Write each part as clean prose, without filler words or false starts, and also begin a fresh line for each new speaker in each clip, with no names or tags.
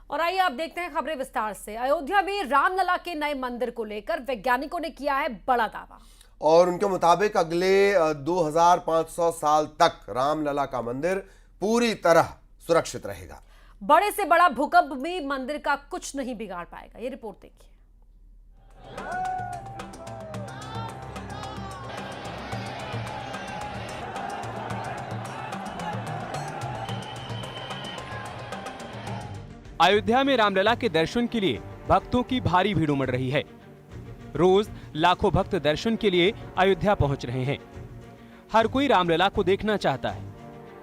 और आइए आप देखते हैं खबरें विस्तार से। अयोध्या में रामलला के नए मंदिर को लेकर वैज्ञानिकों ने किया है बड़ा दावा।
और उनके मुताबिक अगले 2500 साल तक रामलला का मंदिर पूरी तरह सुरक्षित रहेगा।
बड़े से बड़ा भूकंप भी मंदिर का कुछ नहीं बिगाड़ पाएगा। ये रिपोर्ट देखिए।
अयोध्या में रामलला के दर्शन के लिए भक्तों की भारी भीड़ उमड़ रही है। रोज लाखों भक्त दर्शन के लिए अयोध्या पहुंच रहे हैं। हर कोई रामलला को देखना चाहता है।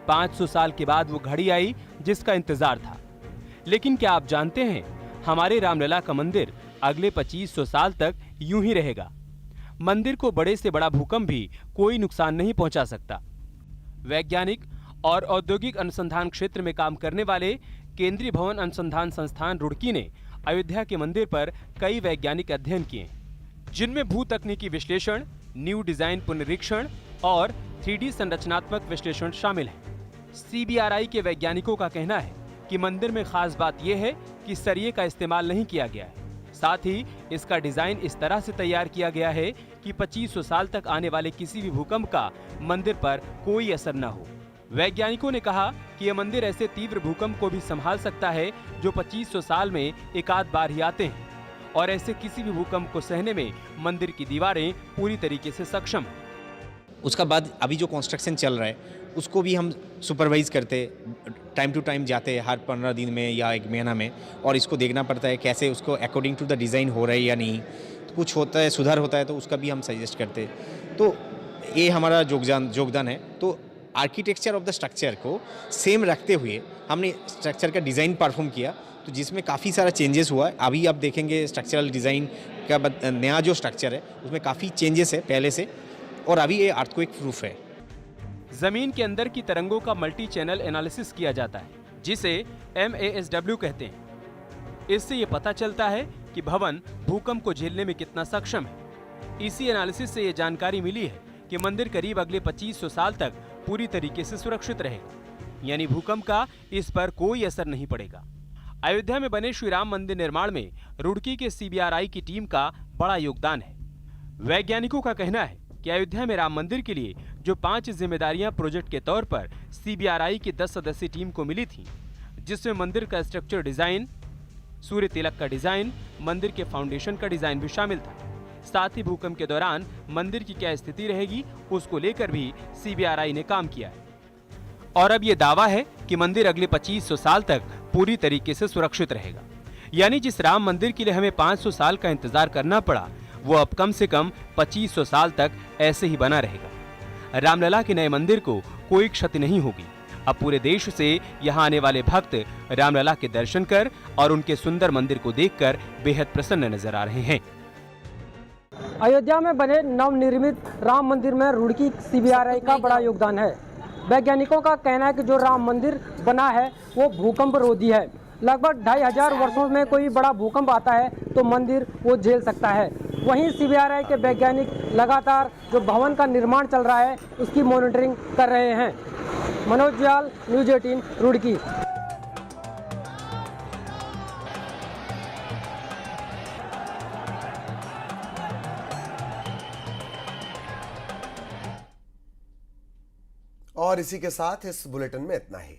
500 साल के बाद वो घड़ी आई जिसका इंतजार था। लेकिन क्या आप जानते हैं, हमारे रामलला का मंदिर अगले 2500 साल तक यूं ही रहेगा। मंदिर को बड़े से बड़ा भूकंप भी कोई नुकसान नहीं पहुंचा सकता। वैज्ञानिक और औद्योगिक अनुसंधान क्षेत्र में काम करने वाले केंद्रीय भवन अनुसंधान संस्थान रुड़की ने अयोध्या के मंदिर पर कई वैज्ञानिक अध्ययन किए, जिनमें भू तकनीकी विश्लेषण, न्यू डिजाइन पुनरीक्षण और 3D संरचनात्मक विश्लेषण शामिल है। CBRI के वैज्ञानिकों का कहना है कि मंदिर में खास बात यह है कि सरिये का इस्तेमाल नहीं किया गया है। साथ ही इसका डिजाइन इस तरह से तैयार किया गया है कि 2500 साल तक आने वाले किसी भी भूकंप का मंदिर पर कोई असर न हो। वैज्ञानिकों ने कहा कि यह मंदिर ऐसे तीव्र भूकंप को भी संभाल सकता है जो 2500 साल में एक आध बार ही आते हैं, और ऐसे किसी भी भूकंप को सहने में मंदिर की दीवारें पूरी तरीके से सक्षम हैं।
उसका बाद अभी जो कंस्ट्रक्शन चल रहा है उसको भी हम सुपरवाइज करते, टाइम टू टाइम जाते हर 15 दिन में या एक महीना में, और इसको देखना पड़ता है कैसे उसको अकॉर्डिंग टू द डिज़ाइन हो रहा है या नहीं। तो कुछ होता है, सुधार होता है तो उसका भी हम सजेस्ट करते। तो ये हमारा योगदान है। तो आर्किटेक्चर ऑफ द स्ट्रक्चर को सेम रखते हुए हमने स्ट्रक्चर का डिज़ाइन परफॉर्म किया, तो जिसमें काफ़ी सारा चेंजेस हुआ है। अभी आप देखेंगे स्ट्रक्चरल डिज़ाइन का नया जो स्ट्रक्चर है उसमें काफ़ी चेंजेस है पहले से, और अभी ये अर्थक्वेक प्रूफ है।
जमीन के अंदर की तरंगों का मल्टी चैनल एनालिसिस किया जाता है, जिसे MASW कहते हैं। इससे ये पता चलता है कि भवन भूकंप को झेलने में कितना सक्षम है। इसी एनालिसिस से ये जानकारी मिली है कि मंदिर करीब अगले 2500 साल तक पूरी तरीके से सुरक्षित रहेगा, यानी भूकंप का इस पर कोई असर नहीं पड़ेगा। अयोध्या में बने श्री राम मंदिर निर्माण में रुड़की के CBRI की टीम का बड़ा योगदान है। वैज्ञानिकों का कहना है कि अयोध्या में राम मंदिर के लिए जो 5 जिम्मेदारियां प्रोजेक्ट के तौर पर CBRI की 10 सदस्यीय टीम को मिली थी, जिसमें मंदिर का स्ट्रक्चर डिजाइन, सूर्य तिलक का डिजाइन, मंदिर के फाउंडेशन का डिजाइन भी शामिल था। साथ ही भूकंप के दौरान मंदिर की क्या स्थिति रहेगी उसको लेकर भी CBRI ने काम किया है। और अब ये दावा है कि मंदिर अगले 2500 साल तक पूरी तरीके से सुरक्षित रहेगा। यानी जिस राम मंदिर के लिए हमें 500 साल का इंतजार करना पड़ा, वो अब कम से कम 2500 साल तक ऐसे ही बना रहेगा। रामलला के नए मंदिर को कोई क्षति नहीं होगी। अब पूरे देश से यहाँ आने वाले भक्त रामलला के दर्शन कर और उनके सुंदर मंदिर को देखकर बेहद प्रसन्न नजर आ रहे हैं।
अयोध्या में बने नवनिर्मित राम मंदिर में रुड़की CBRI का बड़ा योगदान है। वैज्ञानिकों का कहना है कि जो राम मंदिर बना है वो भूकंप रोधी है। लगभग 2500 वर्षों में कोई बड़ा भूकंप आता है तो मंदिर वो झेल सकता है। वहीं CBRI के वैज्ञानिक लगातार जो भवन का निर्माण चल रहा है उसकी मॉनिटरिंग कर रहे हैं। मनोज जाल, न्यूज़ 18, रुड़की।
और इसी के साथ इस बुलेटिन में इतना ही।